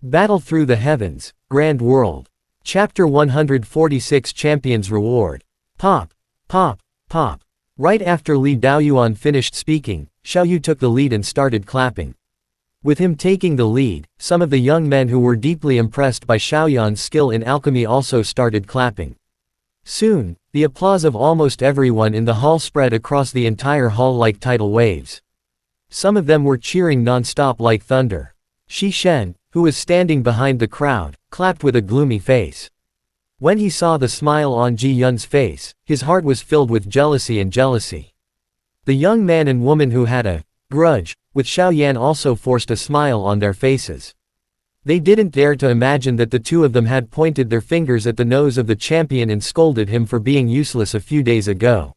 Battle Through the Heavens, Grand World. Chapter 146 Champion's Reward. Pop, pop, pop. Right after Li Daoyuan finished speaking, Xiao Yu took the lead and started clapping. With him taking the lead, some of the young men who were deeply impressed by Xiaoyan's skill in alchemy also started clapping. Soon, the applause of almost everyone in the hall spread across the entire hall like tidal waves. Some of them were cheering non-stop like thunder. Shi Shen, who was standing behind the crowd, clapped with a gloomy face. When he saw the smile on Ji Yun's face, his heart was filled with jealousy and jealousy. The young man and woman who had a grudge with Xiaoyan also forced a smile on their faces. They didn't dare to imagine that the two of them had pointed their fingers at the nose of the champion and scolded him for being useless a few days ago.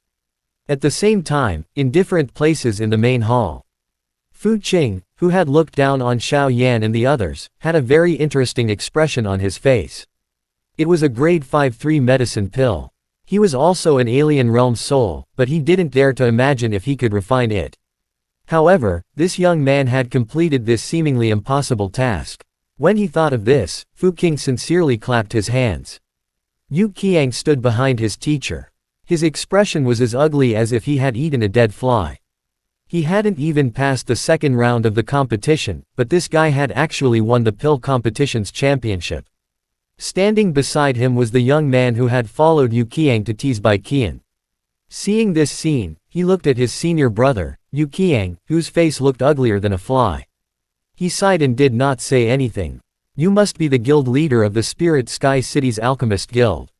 At the same time, in different places in the main hall, Fu Qing, who had looked down on Xiaoyan and the others, had a very interesting expression on his face. It was a grade 5-3 medicine pill. He was also an alien realm soul, but he didn't dare to imagine if he could refine it. However, this young man had completed this seemingly impossible task. When he thought of this, Fu Qing sincerely clapped his hands. Yu Qiang stood behind his teacher. His expression was as ugly as if he had eaten a dead fly. He hadn't even passed the second round of the competition, but this guy had actually won the pill competition's championship. Standing beside him was the young man who had followed Yu Qiang to tease Bai Qian. Seeing this scene, he looked at his senior brother, Yu Qiang, whose face looked uglier than a fly. He sighed and did not say anything. You must be the guild leader of the Spirit Sky City's Alchemist Guild.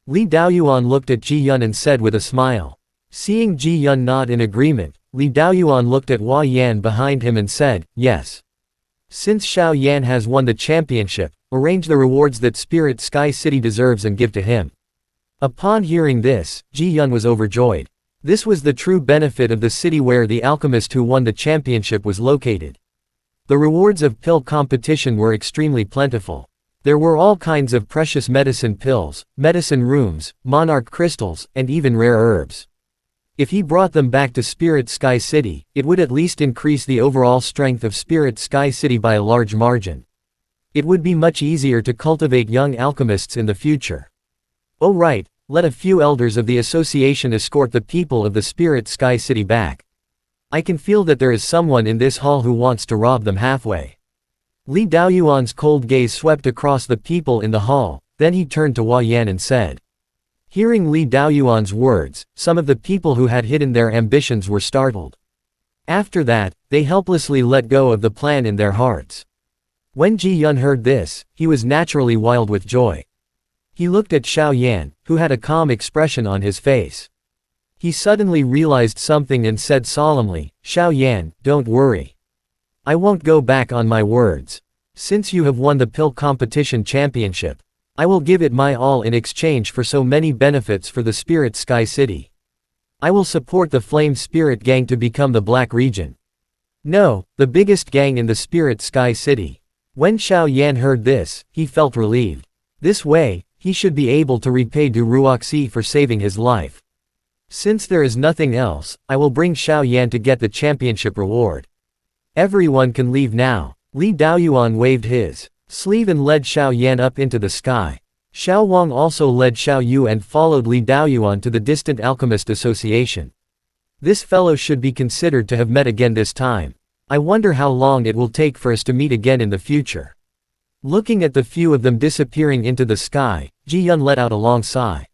Li Daoyuan looked at Ji Yun and said with a smile. Seeing Ji Yun nod in agreement, Li Daoyuan looked at Hua Yan behind him and said, yes. Since Xiao Yan has won the championship, arrange the rewards that Spirit Sky City deserves and give to him. Upon hearing this, Ji Yun was overjoyed. This was the true benefit of the city where the alchemist who won the championship was located. The rewards of pill competition were extremely plentiful. There were all kinds of precious medicine pills, medicine rooms, monarch crystals, and even rare herbs. If he brought them back to Spirit Sky City, it would at least increase the overall strength of Spirit Sky City by a large margin. It would be much easier to cultivate young alchemists in the future. Oh right, let a few elders of the association escort the people of the Spirit Sky City back. I can feel that there is someone in this hall who wants to rob them halfway. Li Daoyuan's cold gaze swept across the people in the hall, then he turned to Hua Yan and said. Hearing Li Daoyuan's words, some of the people who had hidden their ambitions were startled. After that, they helplessly let go of the plan in their hearts. When Ji Yun heard this, he was naturally wild with joy. He looked at Xiao Yan, who had a calm expression on his face. He suddenly realized something and said solemnly, Xiao Yan, don't worry. I won't go back on my words. Since you have won the pill competition championship, I will give it my all in exchange for so many benefits for the Spirit Sky City. I will support the Flame Spirit Gang to become the Black Region. No, the biggest gang in the Spirit Sky City. When Xiao Yan heard this, he felt relieved. This way, he should be able to repay Du Ruoxi for saving his life. Since there is nothing else, I will bring Xiao Yan to get the championship reward. Everyone can leave now. Li Daoyuan waved his sleeve and led Xiao Yan up into the sky. Xiao Wang also led Xiao Yu and followed Li Daoyuan to the distant Alchemist Association. This fellow should be considered to have met again this time. I wonder how long it will take for us to meet again in the future. Looking at the few of them disappearing into the sky, Ji Yun let out a long sigh.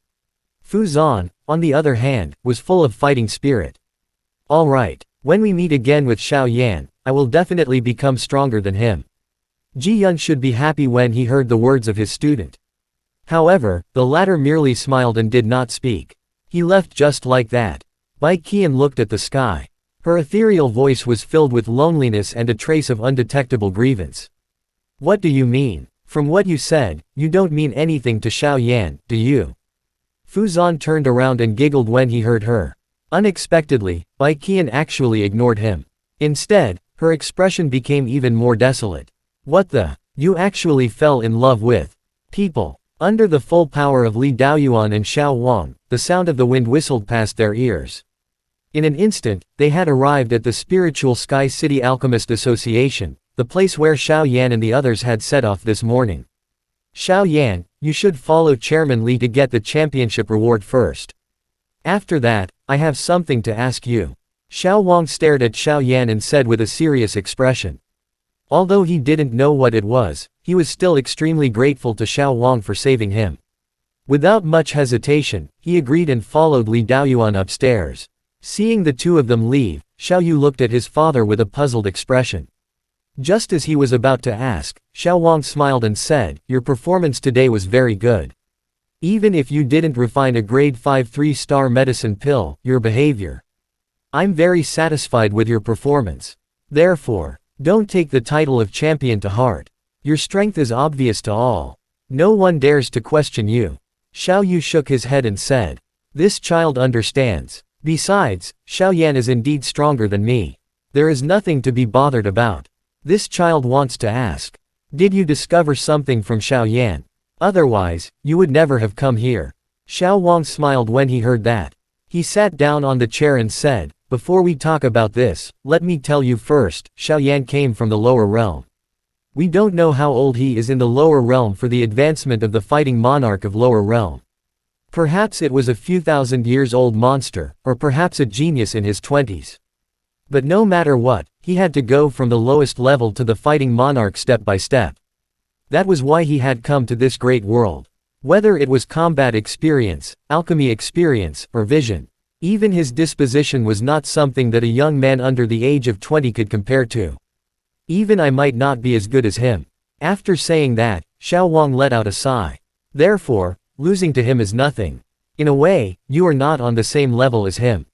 Fu Zan, on the other hand, was full of fighting spirit. All right, when we meet again with Xiao Yan, I will definitely become stronger than him. Ji Yun should be happy when he heard the words of his student. However, the latter merely smiled and did not speak. He left just like that. Bai Qian looked at the sky. Her ethereal voice was filled with loneliness and a trace of undetectable grievance. What do you mean? From what you said, you don't mean anything to Xiao Yan, do you? Fu Zan turned around and giggled when he heard her. Unexpectedly, Bai Qian actually ignored him. Instead, her expression became even more desolate. What the? You actually fell in love with people. Under the full power of Li Daoyuan and Xiao Wang, the sound of the wind whistled past their ears. In an instant, they had arrived at the Spiritual Sky City Alchemist Association, the place where Xiao Yan and the others had set off this morning. Xiao Yan, you should follow Chairman Li to get the championship reward first. After that, I have something to ask you. Xiao Wang stared at Xiao Yan and said with a serious expression. Although he didn't know what it was, he was still extremely grateful to Xiao Wang for saving him. Without much hesitation, he agreed and followed Li Daoyuan upstairs. Seeing the two of them leave, Xiao Yu looked at his father with a puzzled expression. Just as he was about to ask, Xiao Wang smiled and said, "Your performance today was very good. Even if you didn't refine a grade 5 3-star medicine pill, your behavior. I'm very satisfied with your performance. Therefore, don't take the title of champion to heart. Your strength is obvious to all. No one dares to question you." Xiao Yu shook his head and said, "This child understands. Besides, Xiao Yan is indeed stronger than me. There is nothing to be bothered about. This child wants to ask. Did you discover something from Xiao Yan? Otherwise, you would never have come here." Xiao Wang smiled when he heard that. He sat down on the chair and said, "Before we talk about this, let me tell you first, Xiao Yan came from the lower realm. We don't know how old he is in the lower realm for the advancement of the fighting monarch of lower realm. Perhaps it was a few thousand years old monster, or perhaps a genius in his 20s. But no matter what, he had to go from the lowest level to the fighting monarch step by step. That was why he had come to this great world. Whether it was combat experience, alchemy experience, or vision, even his disposition was not something that a young man under the age of 20 could compare to. Even I might not be as good as him." After saying that, Xiao Wang let out a sigh. "Therefore, losing to him is nothing. In a way, you are not on the same level as him."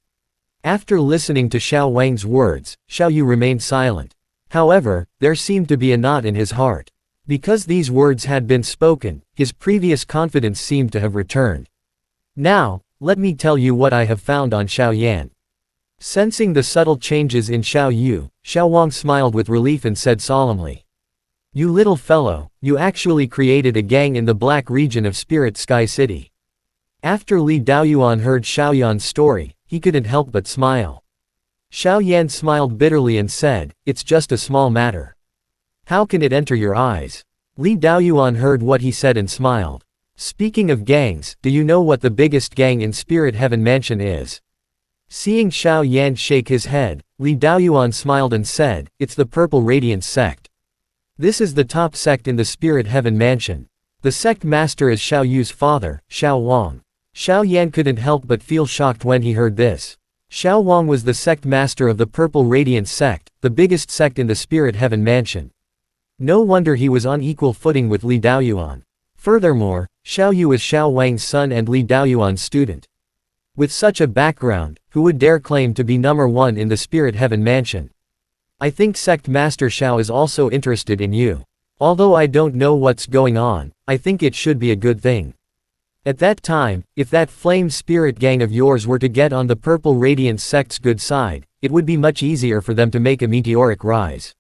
After listening to Xiao Wang's words, Xiao Yu remained silent. However, there seemed to be a knot in his heart. Because these words had been spoken, his previous confidence seemed to have returned. "Now, let me tell you what I have found on Xiao Yan." Sensing the subtle changes in Xiao Yu, Xiao Wang smiled with relief and said solemnly, "You little fellow, you actually created a gang in the black region of Spirit Sky City." After Li Daoyuan heard Xiao Yan's story, he couldn't help but smile. Xiao Yan smiled bitterly and said, "It's just a small matter. How can it enter your eyes?" Li Daoyuan heard what he said and smiled. "Speaking of gangs, do you know what the biggest gang in Spirit Heaven Mansion is?" Seeing Xiao Yan shake his head, Li Daoyuan smiled and said, "It's the Purple Radiance sect. This is the top sect in the Spirit Heaven Mansion. The sect master is Xiao Yu's father, Xiao Wang." Xiao Yan couldn't help but feel shocked when he heard this. Xiao Wang was the sect master of the Purple Radiance sect, the biggest sect in the Spirit Heaven Mansion. No wonder he was on equal footing with Li Daoyuan. Furthermore, Xiao Yu is Xiao Wang's son and Li Daoyuan's student. With such a background, who would dare claim to be number one in the Spirit Heaven Mansion? I think Sect Master Xiao is also interested in you. Although I don't know what's going on, I think it should be a good thing. At that time, if that flame spirit gang of yours were to get on the Purple Radiance sect's good side, it would be much easier for them to make a meteoric rise.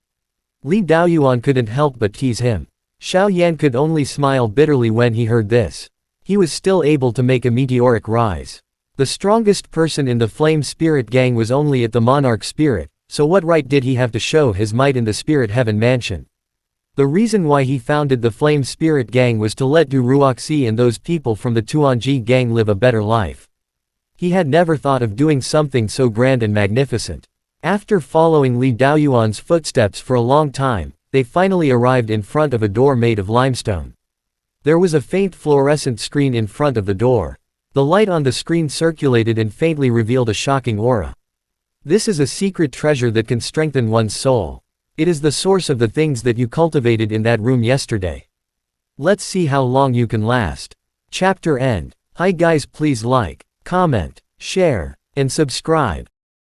Li Daoyuan couldn't help but tease him. Xiao Yan could only smile bitterly when he heard this. He was still able to make a meteoric rise. The strongest person in the flame spirit gang was only at the monarch spirit, so what right did he have to show his might in the Spirit Heaven Mansion? The reason why he founded the Flame Spirit Gang was to let Du Ruoxi and those people from the Tuanji gang live a better life. He had never thought of doing something so grand and magnificent. After following Li Daoyuan's footsteps for a long time, they finally arrived in front of a door made of limestone. There was a faint fluorescent screen in front of the door. The light on the screen circulated and faintly revealed a shocking aura. This is a secret treasure that can strengthen one's soul. It is the source of the things that you cultivated in that room yesterday. Let's see how long you can last. Chapter end. Hi guys, please like, comment, share, and subscribe.